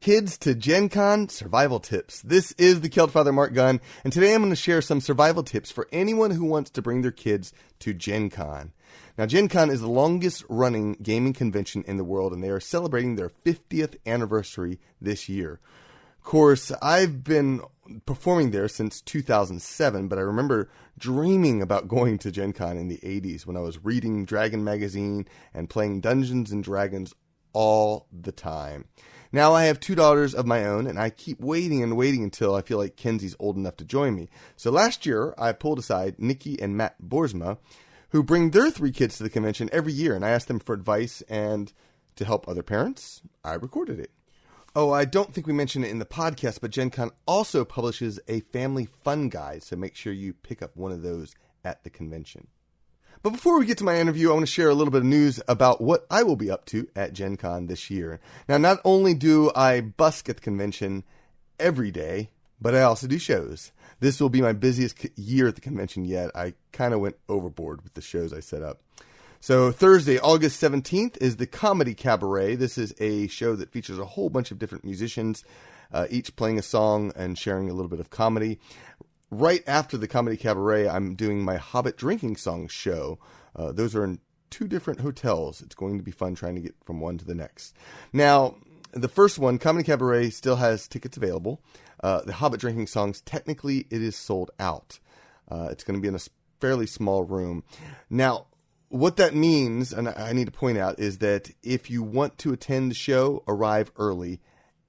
Kids to GenCon survival tips. This is the Celtfather Marc Gunn, and today I'm going to share some survival tips for anyone who wants to bring their kids to GenCon. Now, GenCon is the longest running gaming convention in the world, and they are celebrating their 50th anniversary this year. Of course, I've been performing there since 2007, but I remember dreaming about going to GenCon in the 80s when I was reading Dragon Magazine and playing Dungeons and Dragons all the time. Now I have 2 daughters of my own, and I keep waiting and waiting until I feel like Kenzie's old enough to join me. So last year, I pulled aside Nykki and Matt Boersma, who bring their 3 kids to the convention every year, and I asked them for advice, and to help other parents, I recorded it. Oh, I don't think we mentioned it in the podcast, but GenCon also publishes a family fun guide, so make sure you pick up one of those at the convention. But before we get to my interview, I want to share a little bit of news about what I will be up to at GenCon this year. Now, not only do I busk at the convention every day, but I also do shows. This will be my busiest year at the convention yet. I kind of went overboard with the shows I set up. So Thursday, August 17th is the Comedy Cabaret. This is a show that features a whole bunch of different musicians, each playing a song and sharing a little bit of comedy. Right after the Comedy Cabaret, I'm doing my Hobbit Drinking Songs show. Those are in 2 different hotels. It's going to be fun trying to get from one to the next. Now, the first one, Comedy Cabaret, still has tickets available. The Hobbit Drinking Songs, technically, it is sold out. It's going to be in a fairly small room. Now, what that means, and I need to point out, is that if you want to attend the show, arrive early.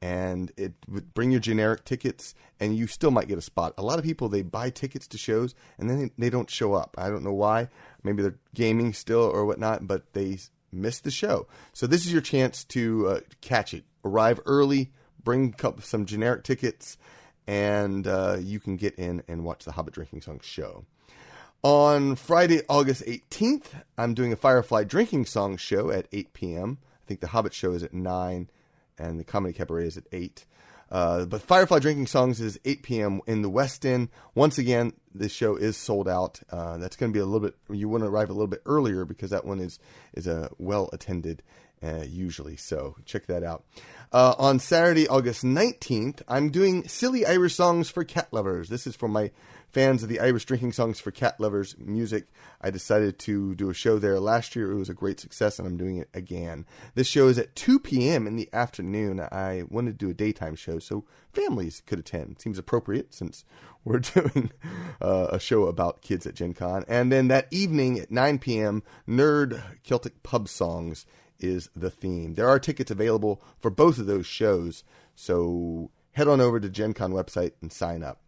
And it would bring your generic tickets, and you still might get a spot. A lot of people, they buy tickets to shows, and then they don't show up. I don't know why. Maybe they're gaming still or whatnot, but they miss the show. So this is your chance to catch it. Arrive early, bring some generic tickets, and you can get in and watch the Hobbit Drinking Songs show. On Friday, August 18th, I'm doing a Firefly Drinking Songs show at 8 p.m. I think the Hobbit show is at 9 and the Comedy Cabaret is at 8. But Firefly Drinking Songs is 8 p.m. in the West End. Once again, this show is sold out. That's going to be a little bit, you want to arrive a little bit earlier because that one is a well-attended usually. So check that out. On Saturday, August 19th, I'm doing Silly Irish Songs for Cat Lovers. This is for my fans of the Irish Drinking Songs for Cat Lovers music. I decided to do a show there last year. It was a great success, and I'm doing it again. This show is at 2 p.m. in the afternoon. I wanted to do a daytime show so families could attend. It seems appropriate since we're doing a show about kids at GenCon. And then that evening at 9 p.m., Nerd Celtic Pub Songs is the theme. There are tickets available for both of those shows, so head on over to GenCon website and sign up.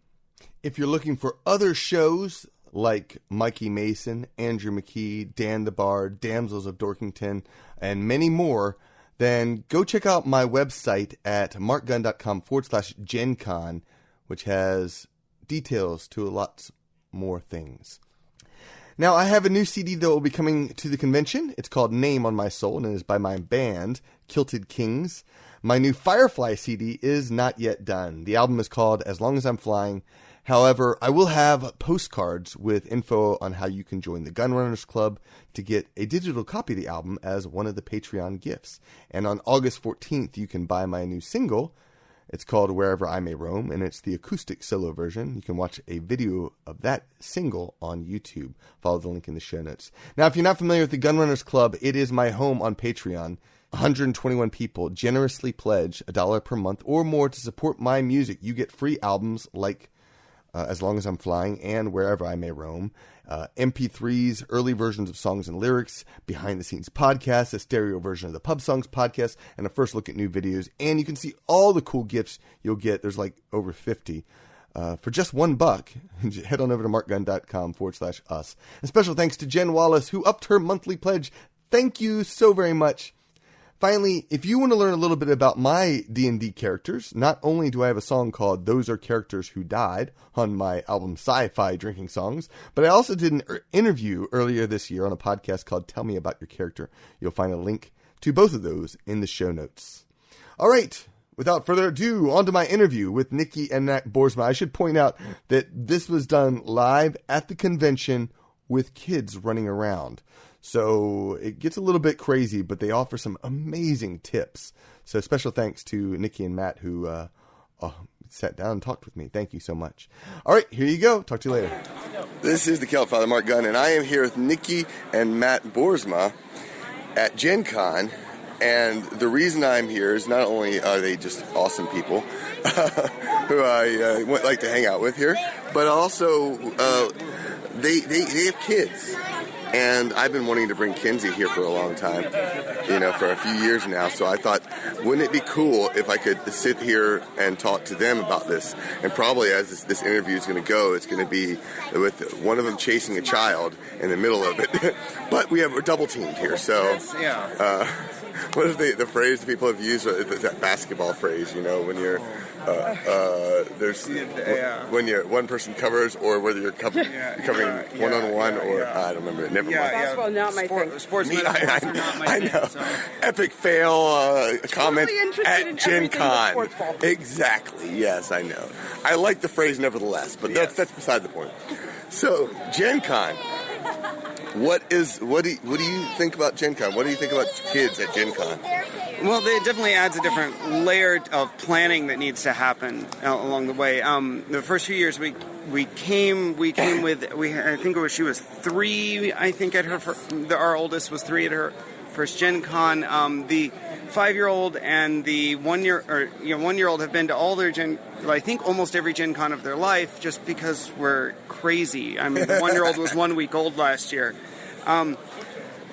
If you're looking for other shows like Mikey Mason, Andrew McKee, Dan the Bard, Damsels of Dorkington, and many more, then go check out my website at marcgunn.com/GenCon, which has details to lots more things. Now, I have a new CD that will be coming to the convention. It's called Name on My Soul, and it is by my band, Kilted Kings. My new Firefly CD is not yet done. The album is called As Long as I'm Flying. However, I will have postcards with info on how you can join the Gunrunners Club to get a digital copy of the album as one of the Patreon gifts. And on August 14th, you can buy my new single. It's called Wherever I May Roam, and it's the acoustic solo version. You can watch a video of that single on YouTube. Follow the link in the show notes. Now, if you're not familiar with the Gunrunners Club, it is my home on Patreon. 121 people generously pledge $1 per month or more to support my music. You get free albums like As Long as I'm Flying and Wherever I May Roam, MP3s, early versions of songs and lyrics, behind-the-scenes podcasts, a stereo version of the Pub Songs podcast, and a first look at new videos. And you can see all the cool gifts you'll get. There's like over 50. For just $1, head on over to marcgunn.com/us. And special thanks to Jen Wallace, who upped her monthly pledge. Thank you so very much. Finally, if you want to learn a little bit about my D&D characters, not only do I have a song called Those Are Characters Who Died on my album Sci-Fi Drinking Songs, but I also did an interview earlier this year on a podcast called Tell Me About Your Character. You'll find a link to both of those in the show notes. All right, without further ado, on to my interview with Nykki and Matt Boersma. I should point out that this was done live at the convention with kids running around. So it gets a little bit crazy, but they offer some amazing tips. So special thanks to Nykki and Matt who sat down and talked with me. Thank you so much. All right, here you go. Talk to you later. This is the Celtfather Marc Gunn, and I am here with Nykki and Matt Boersma at GenCon. And the reason I'm here is not only are they just awesome people who I like to hang out with here, but also they have kids. And I've been wanting to bring Kenzie here for a long time, for a few years now. So I thought, wouldn't it be cool if I could sit here and talk to them about this? And probably as this interview is going to go, it's going to be with one of them chasing a child in the middle of it. But we're double teamed here, so... what is the phrase that people have used? It's that basketball phrase, when you're when you're one person covers, or whether you're covering one-on-one, or I don't remember it. Never mind. Basketball not my thing. Sports metaphors are not my thing. I know. So. Epic fail comment at in GenCon. Exactly. Yes, I know. I like the phrase nevertheless, but that's beside the point. So GenCon. What do you think about GenCon? What do you think about kids at GenCon? Well, it definitely adds a different layer of planning that needs to happen along the way. The first few years we came with I think she was 3. I think at our oldest was 3 at her first GenCon. The 5-year-old and the 1-year-old have been to all their I think almost every GenCon of their life, just because we're crazy. I mean, the 1-year-old was 1 week old last year.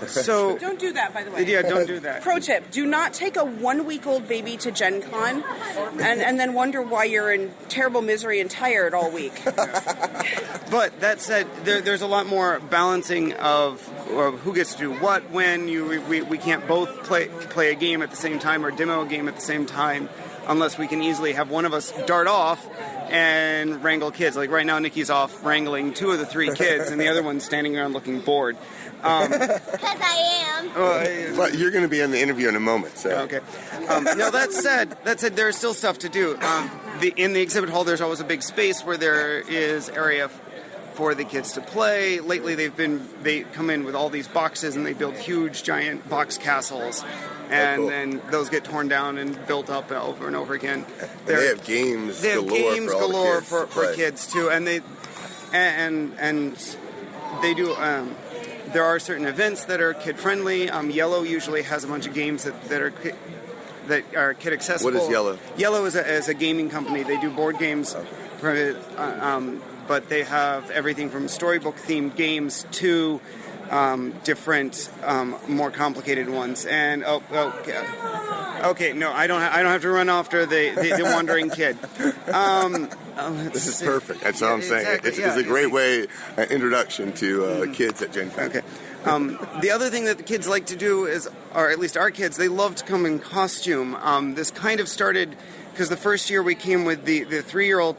So don't do that, by the way. Yeah, don't do that. Pro tip: do not take a 1-week-old baby to GenCon and then wonder why you're in terrible misery and tired all week. But that said, there's a lot more balancing of who gets to do what when. We can't both play a game at the same time or demo a game at the same time, unless we can easily have one of us dart off and wrangle kids. Like right now, Nikki's off wrangling 2 of the 3 kids, and the other one's standing around looking bored. Because I am. But you're going to be in the interview in a moment, so. Okay. No, that said, there's still stuff to do. In the exhibit hall, there's always a big space where there is area for the kids to play. Lately, they come in with all these boxes and they build huge, giant box castles. And then those get torn down and built up over and over again. They have games galore for kids too, and they do. There are certain events that are kid friendly. Yellow usually has a bunch of games that are kid accessible. What is Yellow? Yellow is a gaming company. They do board games, but they have everything from storybook themed games to different, more complicated ones. And okay, no, I don't have to run after the wandering kid. This is perfect. That's what I'm saying. Exactly, it's a great introduction to kids at GenCon. Okay. The other thing that the kids like to do is, or at least our kids, they love to come in costume. This kind of started because the first year we came with the 3-year-old.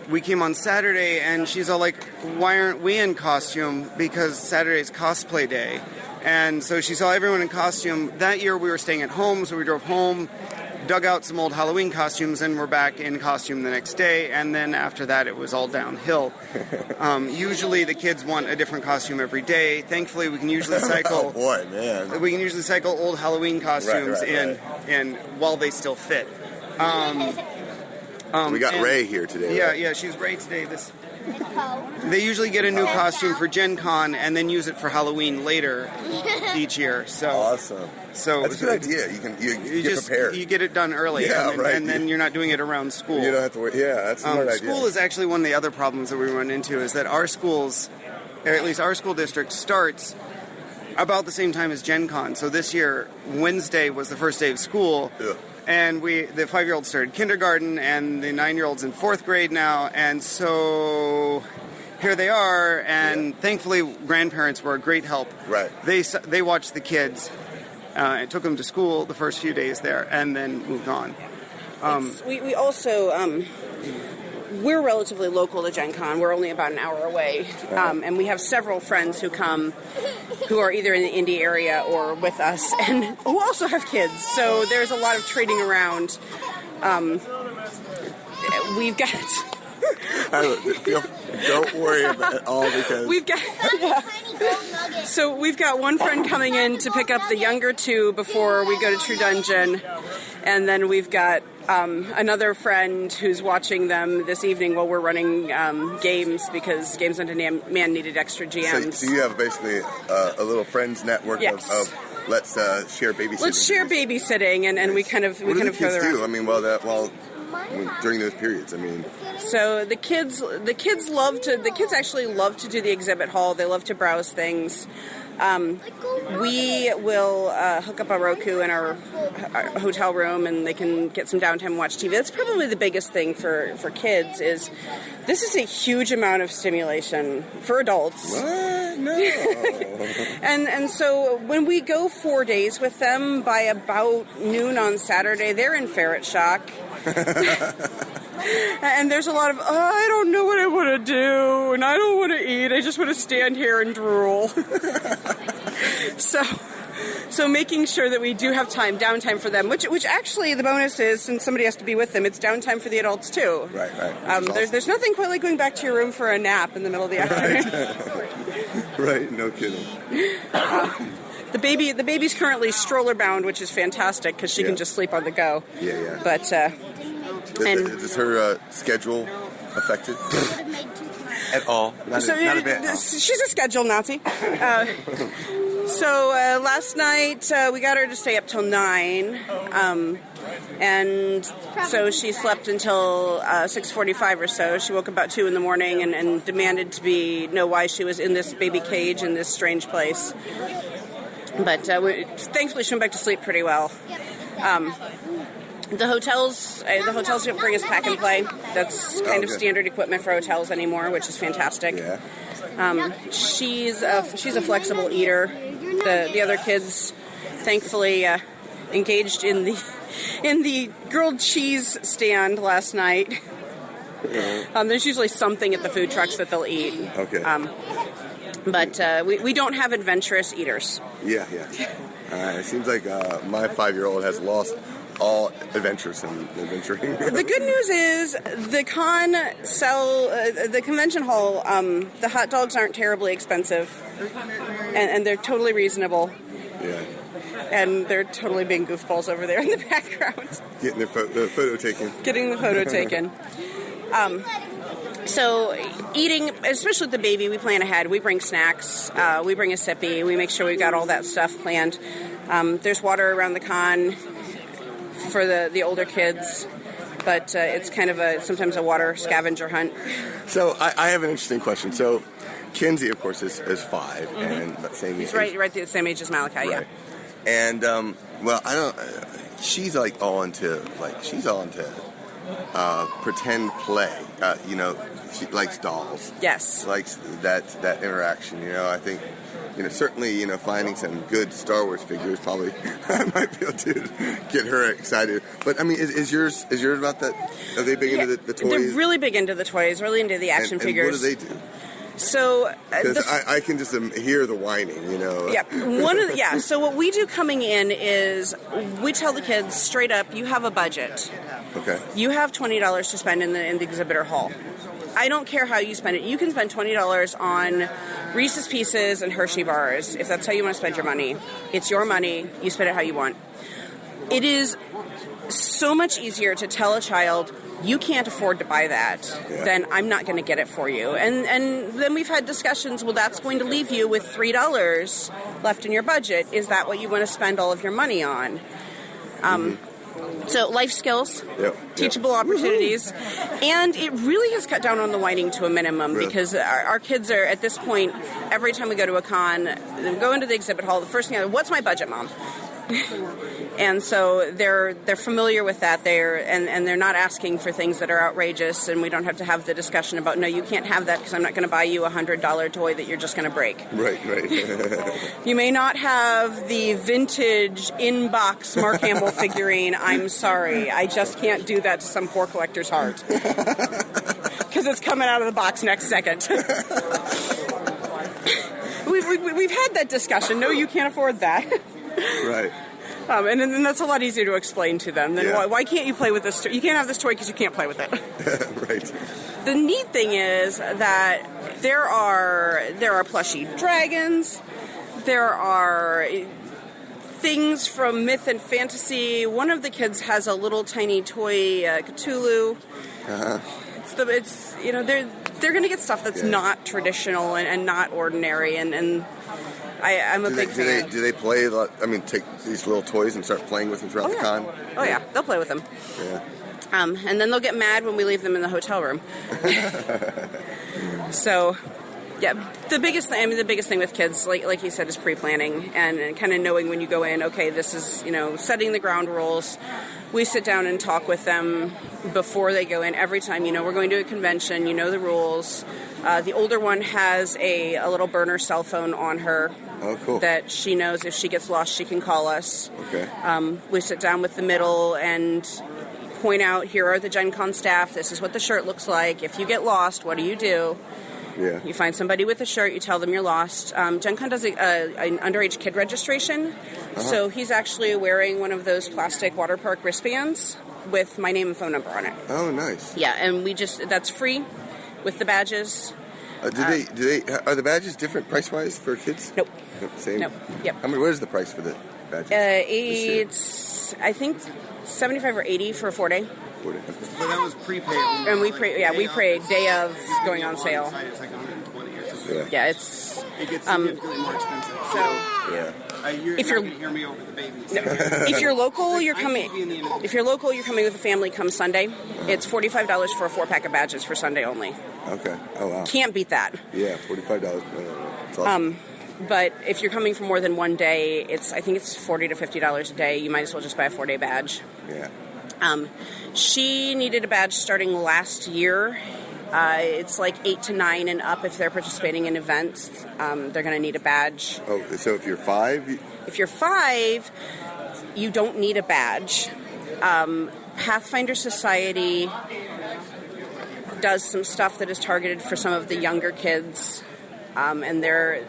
We came on Saturday, and she's all like, why aren't we in costume? Because Saturday's cosplay day. And so she saw everyone in costume. That year we were staying at home, so we drove home, dug out some old Halloween costumes, and we're back in costume the next day. And then after that, it was all downhill. Usually the kids want a different costume every day. Thankfully, we can usually cycle... Oh, boy, man. We can usually cycle old Halloween costumes in while they still fit. We got Ray here today. Yeah, right? yeah, she's Ray today. They usually get a new costume for GenCon and then use it for Halloween later each year. So awesome. So that's a good idea. You get prepared. You get it done early, and then you're not doing it around school. You don't have to wait. Yeah, that's a smart idea. School is actually one of the other problems that we run into is that our schools, or at least our school district, starts about the same time as GenCon. So this year, Wednesday was the first day of school. Yeah. And the 5-year-old started kindergarten, and the 9-year-old's in 4th grade now, and so here they are. And thankfully, grandparents were a great help. Right. They watched the kids. It took them to school the first few days there, and then moved on. We also we're relatively local to GenCon. We're only about an hour away, and we have several friends who come, who are either in the Indy area or with us, and who also have kids. So there's a lot of trading around. We've got Don't worry about it all because we've got So we've got one friend coming in to pick up the younger two before we go to True Dungeon, and then we've got another friend who's watching them this evening while we're running games because Games on Demand needed extra GMs. So you have basically a little friends network of let's share babysitting. Let's share babysitting, and we kind of what do the kids further do? I mean, during those periods, I mean. So the kids actually love to do the exhibit hall. They love to browse things. We will hook up a Roku in our hotel room, and they can get some downtime and watch TV. That's probably the biggest thing for kids. Is this is a huge amount of stimulation for adults. What? No. and so when we go 4 days with them, by about noon on Saturday, they're in ferret shock. And there's a lot of, I don't know what I want to do, and I don't want to eat. I just want to stand here and drool. So making sure that we do have downtime for them, which actually the bonus is, since somebody has to be with them, it's downtime for the adults too. Right. Awesome. There's nothing quite like going back to your room for a nap in the middle of the afternoon. Right, no kidding. The baby's currently stroller bound, which is fantastic because she can just sleep on the go. Yeah. But is her schedule affected at all? Not a bit. She's a schedule Nazi. So last night we got her to stay up till 9, and so she slept until 6:45 or so. She woke up about 2 in the morning and demanded to know why she was in this baby cage in this strange place. But thankfully she went back to sleep pretty well. The hotels don't bring us pack and play. That's kind of standard equipment for hotels anymore, which is fantastic. Yeah. She's a flexible eater. The other kids, thankfully, engaged in the grilled cheese stand last night. There's usually something at the food trucks that they'll eat. Okay. But we don't have adventurous eaters. Yeah. It seems like my 5-year-old has lost all adventures and adventuring. The good news is the convention hall, the hot dogs aren't terribly expensive, and they're totally reasonable. Yeah. And they're totally being goofballs over there in the background. Getting the photo taken. Getting the photo taken. So eating, especially with the baby, we plan ahead. We bring snacks. We bring a sippy. We make sure we've got all that stuff planned. There's water around the con for the older kids, but it's kind of sometimes a water scavenger hunt. So I have an interesting question. So Kenzie, of course, is 5, and that same age. He's right the same age as Malachi, right. yeah. And I don't. She's all into pretend play. She likes dolls. Yes. Likes that interaction. I think. Certainly, finding some good Star Wars figures probably might be able to get her excited. But I mean, is yours about that? Are they big into the toys? They're really big into the toys, really into the action figures. And what do they do? So I can just hear the whining, Yeah. So what we do coming in is we tell the kids straight up, you have a budget. Okay. You have $20 to spend in the exhibitor hall. I don't care how you spend it. You can spend $20 on Reese's Pieces and Hershey bars if that's how you want to spend your money. It's your money. You spend it how you want. It is so much easier to tell a child, you can't afford to buy that, then I'm not going to get it for you. And then we've had discussions, well, that's going to leave you with $3 left in your budget. Is that what you want to spend all of your money on? So life skills, teachable opportunities, and it really has cut down on the whining to a minimum because our kids are, at this point, every time we go to a con, we go into the exhibit hall, the first thing, what's my budget, Mom? And so they're familiar with that. They're not asking for things that are outrageous, and we don't have to have the discussion about, no, you can't have that because I'm not going to buy you a $100 toy that you're just going to break. Right. You may not have the vintage in-box Mark Hamill figurine. I'm sorry. I just can't do that to some poor collector's heart. Because it's coming out of the box next second. We've had that discussion. No, you can't afford that. Right. And then that's a lot easier to explain to them than why can't you play with this toy? You can't have this toy because you can't play with it. Right. The neat thing is that there are plushy dragons. There are things from myth and fantasy. One of the kids has a little tiny toy Cthulhu. Uh-huh. It's they're going to get stuff that's not traditional and not ordinary, and I'm a big fan. Do they play? Take these little toys and start playing with them throughout the con? Oh yeah, they'll play with them. Yeah. And then they'll get mad when we leave them in the hotel room. So, yeah, the biggest thing with kids, like you said, is pre-planning and kind of knowing when you go in. Okay, this is setting the ground rules. We sit down and talk with them before they go in. Every time, we're going to a convention. The rules. The older one has a little burner cell phone on her. Oh, cool. That she knows if she gets lost, she can call us. Okay. We sit down with the middle and point out, here are the GenCon staff. This is what the shirt looks like. If you get lost, what do you do? Yeah. You find somebody with a shirt, you tell them you're lost. GenCon does an underage kid registration. Uh-huh. So he's actually wearing one of those plastic water park wristbands with my name and phone number on it. Oh, nice. Yeah, and that's free with the badges. Are the badges different price-wise for kids? Nope. Same? Nope. Yep. What is the price for the badges? It's, I think, $75 or $80 for a 4-day. 4-day. But that was prepaid. And we paid day of going on sale. It's like $120 or something. Yeah, It gets significantly more expensive. So Yeah. If you're not going to hear me over the babies. No. If you're local, you're coming. If you're local, you're coming with a family. Come Sunday, it's $45 for a 4-pack of badges for Sunday only. Okay. Oh wow. Can't beat that. Yeah, $45. That's awesome. But if you're coming for more than one day, I think it's $40 to $50 a day. You might as well just buy a 4-day badge. Yeah. She needed a badge starting last year. It's like 8 to 9 and up if they're participating in events. They're going to need a badge. Oh, so if you're 5? If you're 5, you don't need a badge. Pathfinder Society does some stuff that is targeted for some of the younger kids, and they're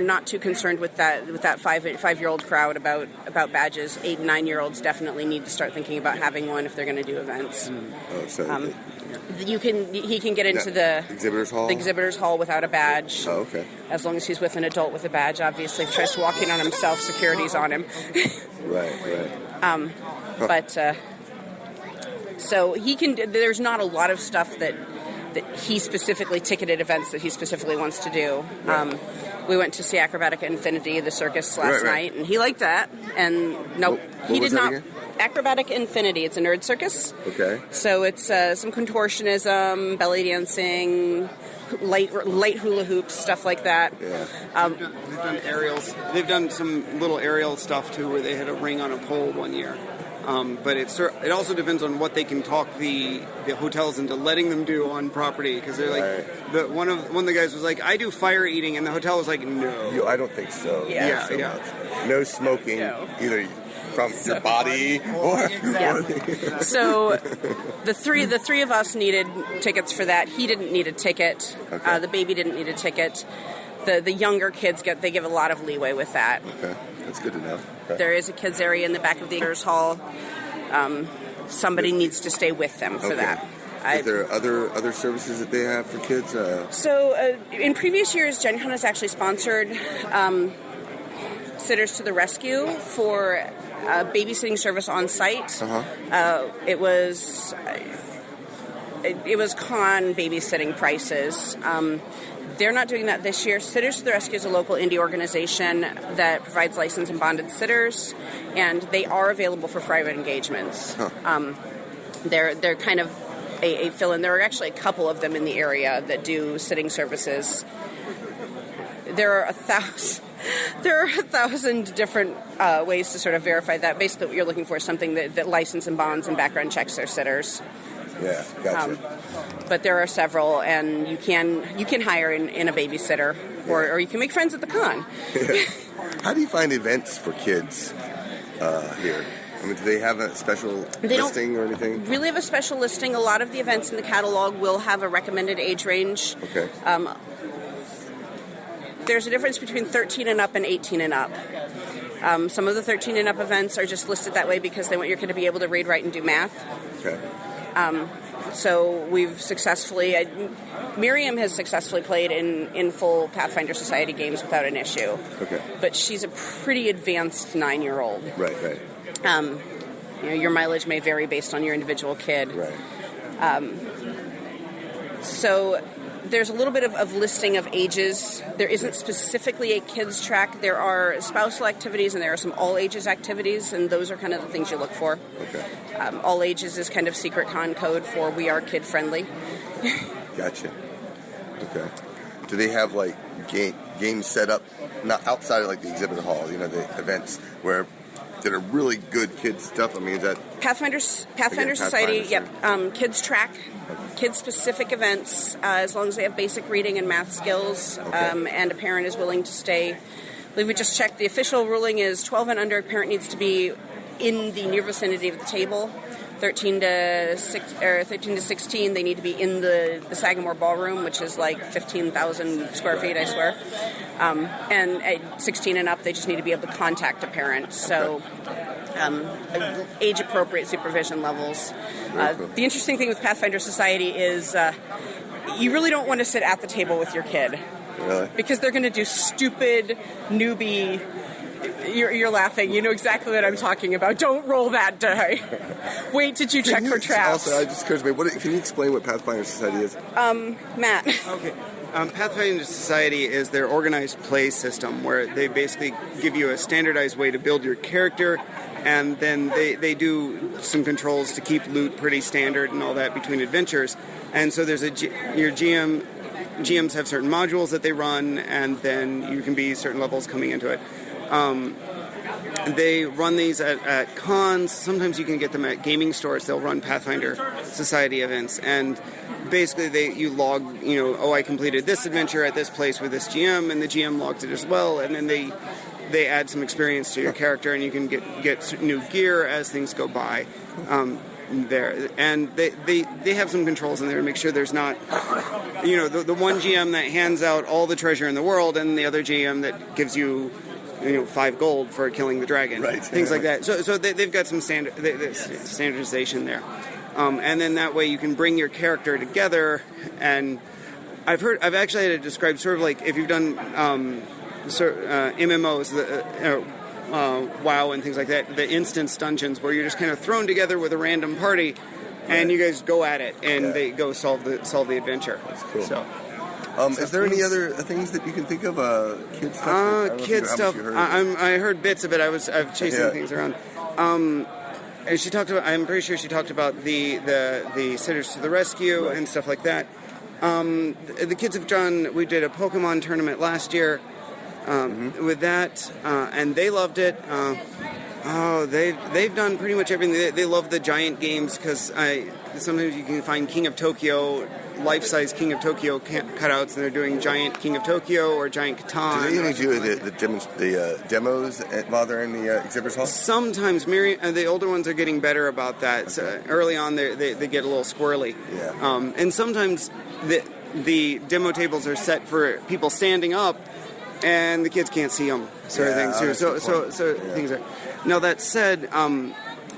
not too concerned with that 5-year-old crowd about badges. 8 and 9-year-olds definitely need to start thinking about having one if they're going to do events. Oh, so he can get into the exhibitors hall without a badge. Oh, okay. As long as he's with an adult with a badge. Obviously, if he tries to walk in on himself, security's on him. Right. But so he can. There's not a lot of stuff that he specifically ticketed events that he specifically wants to do. Right. We went to see Acrobatica Infinity, the circus, last night, and he liked that. And nope, he did not. Acrobatic Infinity. It's a nerd circus. Okay. So it's some contortionism, belly dancing, light hula hoops, stuff like that. Yeah. They've done aerials. They've done some little aerial stuff too, where they had a ring on a pole one year. But it also depends on what they can talk the hotels into letting them do on property, because they're like one of the guys was like, I do fire eating, and the hotel was like, no. I don't think so. Yeah. No smoking, either from your body or. So the three of us needed tickets for that. He didn't need a ticket. Okay. The baby didn't need a ticket. The younger kids give a lot of leeway with that. Okay, that's good to know. Okay. There is a kids area in the back of the exhibitors hall. Somebody needs to stay with them for that. Is there other services that they have for kids? So in previous years, GenCon has actually sponsored Sitters to the Rescue for a babysitting service on site. Uh-huh. It was con babysitting prices. They're not doing that this year. Sitters to the Rescue is a local indie organization that provides licensed and bonded sitters, and they are available for private engagements. Huh. They're kind of a fill-in. There are actually a couple of them in the area that do sitting services. There are 1,000 different ways to sort of verify that. Basically, what you're looking for is something that license and bonds and background checks their sitters. Yeah, gotcha. But there are several, and you can hire in a babysitter, or you can make friends at the con. How do you find events for kids here? I mean, do they have a special listing or anything? Really have a special listing. A lot of the events in the catalog will have a recommended age range. Okay. There's a difference between 13 and up and 18 and up. Some of the 13 and up events are just listed that way because they want your kid to be able to read, write, and do math. Okay. So we've successfully, Miriam has successfully played in full Pathfinder Society games without an issue. Okay. But she's a pretty advanced 9-year-old. Right, right. Your mileage may vary based on your individual kid. Right. So there's a little bit of listing of ages. There isn't specifically a kids track. There are spousal activities and there are some all ages activities, and those are kind of the things you look for. Okay. All ages is kind of secret con code for we are kid friendly. Gotcha. Okay. Do they have like games set up, not outside of like the exhibit hall, the events that are really good kids stuff? I mean, is that Pathfinder Society? Yep. Kids track. Kid-specific events, as long as they have basic reading and math skills, and a parent is willing to stay. I believe we just checked. The official ruling is 12 and under. A parent needs to be in the near vicinity of the table. 13 to 16, they need to be in the Sagamore Ballroom, which is like 15,000 square feet, I swear. And at 16 and up, they just need to be able to contact a parent. So. Age-appropriate supervision levels. Cool. The interesting thing with Pathfinder Society is you really don't want to sit at the table with your kid. Really? Because they're going to do stupid, newbie... You're laughing. You know exactly what I'm talking about. Don't roll that die. Wait, did you check for traps? Also, I just occurs to me, can you explain what Pathfinder Society is? Matt. Okay. Pathfinder Society is their organized play system where they basically give you a standardized way to build your character, and then they do some controls to keep loot pretty standard and all that between adventures. And so there's your GMs have certain modules that they run, and then you can be certain levels coming into it. They run these at cons. Sometimes you can get them at gaming stores. They'll run Pathfinder Society events, and basically you log, I completed this adventure at this place with this GM, and the GM logs it as well, and then they add some experience to your character, and you can get new gear as things go by. There, and they have some controls in there to make sure there's not, the one GM that hands out all the treasure in the world, and the other GM that gives you 5 gold for killing the dragon, right? Things like that. So they've got some standardization there, and then that way you can bring your character together. And I've actually had it described sort of like if you've done MMOs, WoW and things like that, the instance dungeons where you're just kind of thrown together with a random party, and you guys go at it, and they go solve the adventure. That's cool. So. Is there any other things that you can think of? Kid stuff? Kid stuff. I heard bits of it. I've chasing things around. And she talked about. I'm pretty sure she talked about the Sitters to the Rescue and stuff like that. The kids have done. We did a Pokemon tournament last year with that, and they loved it. They've done pretty much everything. They love the giant games because sometimes you can find King of Tokyo, life-size King of Tokyo cutouts, and they're doing giant King of Tokyo or giant Catan. Do they only do the demos while they're in the exhibitors hall? Sometimes. The older ones are getting better about that. Okay. So early on, they get a little squirrely. Yeah. And sometimes the demo tables are set for people standing up, and the kids can't see them, sort of things too. So things are. Now that said,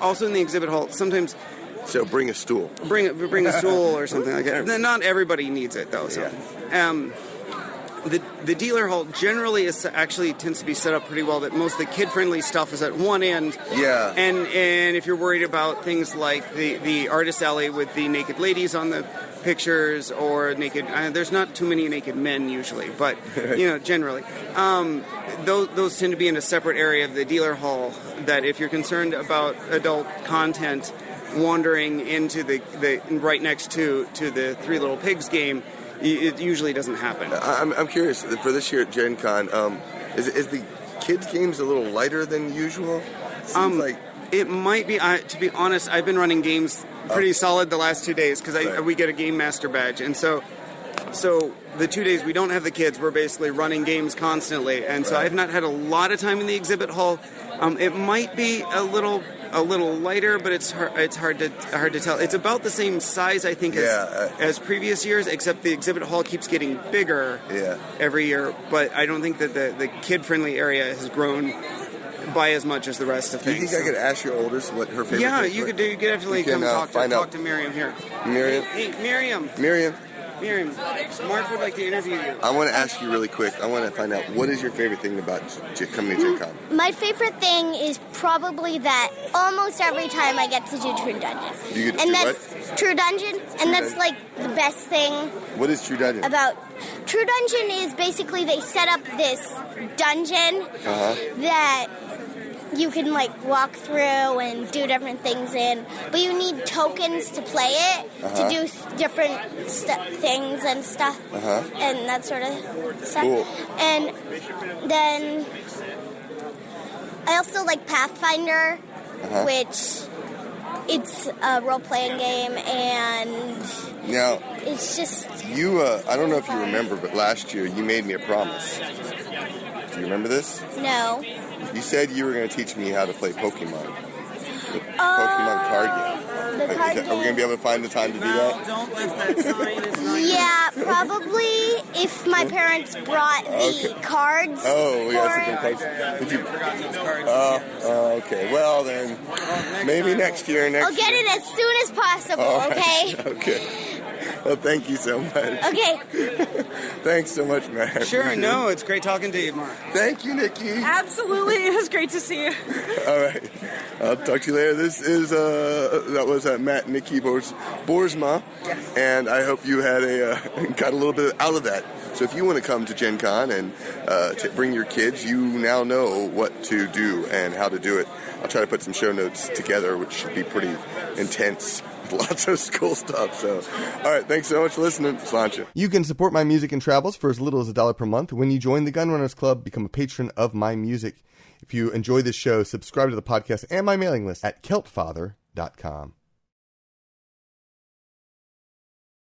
also in the exhibit hall, sometimes. So bring a stool. Bring a stool or something like that. Not everybody needs it though. So, the dealer hall generally actually tends to be set up pretty well. That most of the kid-friendly stuff is at one end. Yeah. And if you're worried about things like the artist alley with the naked ladies on the pictures or naked, there's not too many naked men usually, but generally, those tend to be in a separate area of the dealer hall. That if you're concerned about adult content wandering into the right next to the Three Little Pigs game, it usually doesn't happen. I'm curious, for this year at GenCon, is the kids' games a little lighter than usual? Seems like it might be. To be honest, I've been running games pretty solid the last 2 days because we get a Game Master badge, and so the 2 days we don't have the kids, we're basically running games constantly, and so I've not had a lot of time in the exhibit hall. It might be a little lighter, but it's hard to tell. It's about the same size, I think, as previous years, except the exhibit hall keeps getting bigger every year. But I don't think that the kid-friendly area has grown buy as much as the rest of Do you things. think I could ask your oldest what her favorite Yeah, things you were? could definitely You can, come find talk out. to Miriam here. Miriam? Hey, Miriam. Miriam, Mark would like to interview you. I want to ask you really quick. I want to find out, what is your favorite thing about coming to GenCon? My favorite thing is probably that almost every time I get to do True Dungeon. You get to and do that's what? True Dungeon, and that's Dungeon. like the best thing What is True Dungeon? about True Dungeon is basically they set up this dungeon that you can like walk through and do different things in, but you need tokens to play it to do different things and stuff and that sort of stuff. Cool. And then I also like Pathfinder, which it's a role-playing game, and Now, it's just you, I don't know if you remember, but last year you made me a promise. Do you remember this? no. You said you were going to teach me how to play Pokemon. The Pokemon card game. The card Are we going to game. be able to find the time to do that? Don't lift that sign. It's not Yeah, probably if my parents brought the cards. Oh, yes, for it it. can close. Did you? forgotten those cards. Okay. Well, then, maybe next year. I'll get it as soon as possible, All right. okay? Okay. Well, thank you so much. Okay. Thanks so much, man. Sure, no, it's great talking to you, Mark. Thank you, Nykki. Absolutely. It was great to see you. All right. I'll talk to you later. This is, that was Matt and Nykki Boersma. Yes. And I hope you had got a little bit out of that. So if you want to come to GenCon and to bring your kids, you now know what to do and how to do it. I'll try to put some show notes together, which should be pretty intense. Lots of cool stuff. So, all right. Thanks so much for listening. Sláinte. You can support my music and travels for as little as $1 per month when you join the Gunrunners Club, become a patron of my music. If you enjoy this show, subscribe to the podcast and my mailing list at celtfather.com.